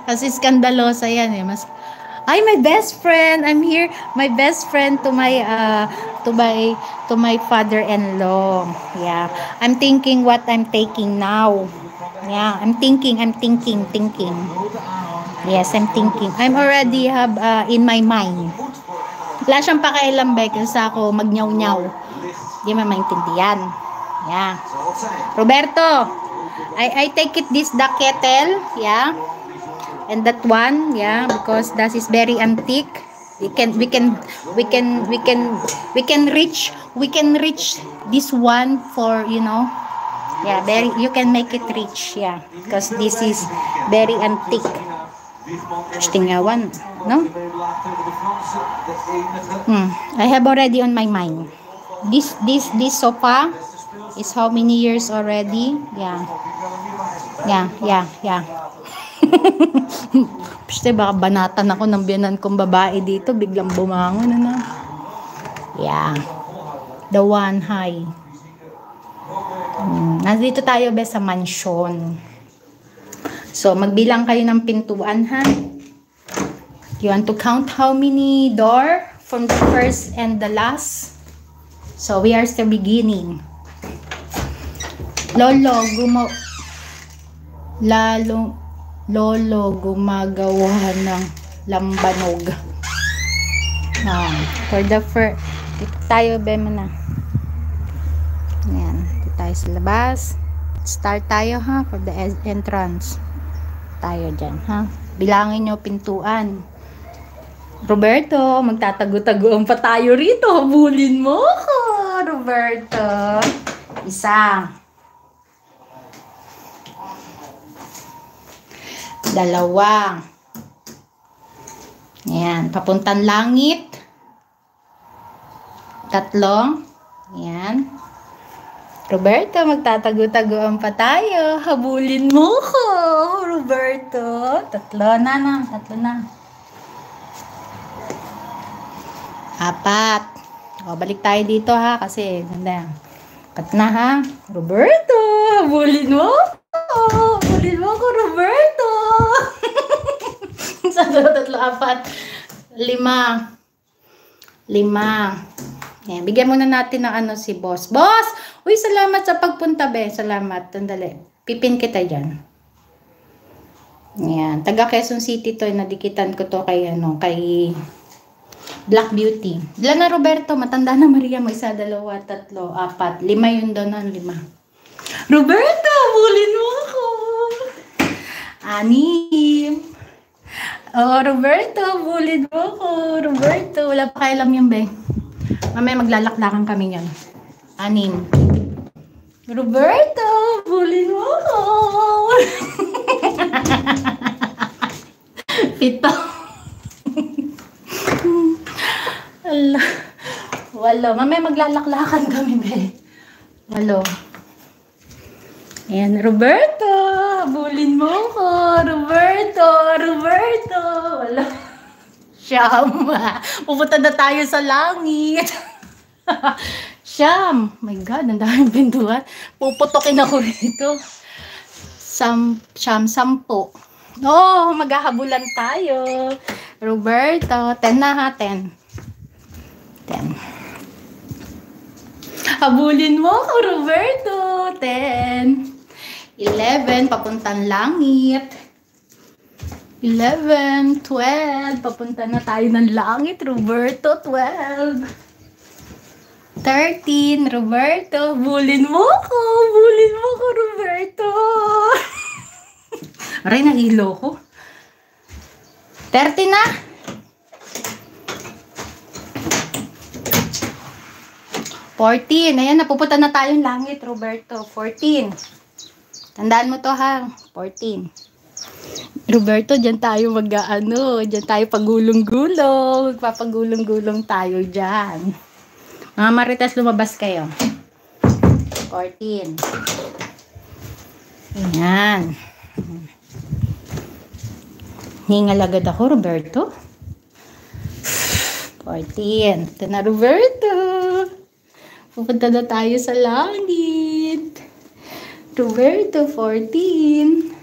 Kasi skandalosa yan eh. Mas, ay, my best friend. I'm here. My best friend to my, to my father-in-law. Yeah. I'm thinking what I'm taking now. Yeah. I'm thinking. Yes, I'm thinking. I'm already have in my mind. Wala siyang pakialam, kasi ako magnyaw-nyaw. Di mo maintindihan. Yeah. Roberto, I take it this the kettle, yeah. And that one, yeah, because that is very antique. We can reach this one for, yeah, very, you can make it rich, yeah, because this is very antique. Interesting one, no? I have already on my mind. This sofa is how many years already? Yeah. Piste, baka banatan ako ng biyanan kong babae dito, biglang bumangon, ano? Yeah. The one high. Nandito tayo sa mansion. So, magbilang kayo ng pintuan, ha? You want to count how many door from the first and the last? So, we are still beginning. Lolo gumagawa ng lambanog. For the first, dito tayo, bema na. Ayan, dito tayo sa labas. Start tayo, ha, for the entrance. Tayo dyan, ha. Bilangin nyo pintuan. Roberto, magtatago-tagoan pa tayo rito. Habulin mo ko, Roberto. Isa. Dalawa. Ayan, papuntang langit. Tatlo. Ayan. Roberto, magtatago-tagoan pa tayo. Habulin mo ko, Roberto. Tatlo na. Apat. O, balik tayo dito, ha, kasi ganda. Apat na, ha. Roberto, habulin mo ko. Habulin mo ko, Roberto. Tatlo, apat. Lima. Ayan, bigyan muna natin ng si boss. Boss! Uy, salamat sa pagpunta, be. Salamat. Tandali. Pipin kita dyan. Ayan. Taga Quezon City to. Nadikitan ko to kay, kay Black Beauty. Ilan na, Roberto? Matanda na, Maria. May isa, dalawa, tatlo, apat. Lima yun doon, 5. Roberto! Bulin mo ako! 6. Oh, Roberto, bulid mo ko. Roberto, wala pa kailam yun, be. Mamaya maglalaklakan kami yan. 6. Roberto, bulid mo ko. 7. Ala. 8. Mamaya maglalaklakan kami, be. 8. Ayan, Roberto, bulin mo ko. Roberto. Wala. Siyam. Pupunta na tayo sa langit. Siyam. My God, ang daming pintuan. Puputokin ako rito. 10. Oh, maghahabulan tayo. Roberto, 10 na, ha, 10. Habulin mo ko, Roberto. 10. 11, papuntang langit. 11, 12, papunta na tayo ng langit, Roberto. 12. 13, Roberto. Bulin mo ko, Roberto. Aray, nahilo ko. 30 na. 14. Ayan, napupunta na tayong langit, Roberto. 14. Tandaan mo to, ha. 14. Roberto, dyan tayo dyan tayo pagulong-gulong. Magpapagulong-gulong tayo dyan. Mga Marites, lumabas kayo. 14. Ayan. Hingal agad ako, Roberto. 14. Ito na, Roberto. Pupunta na tayo sa langit. Roberto, 14.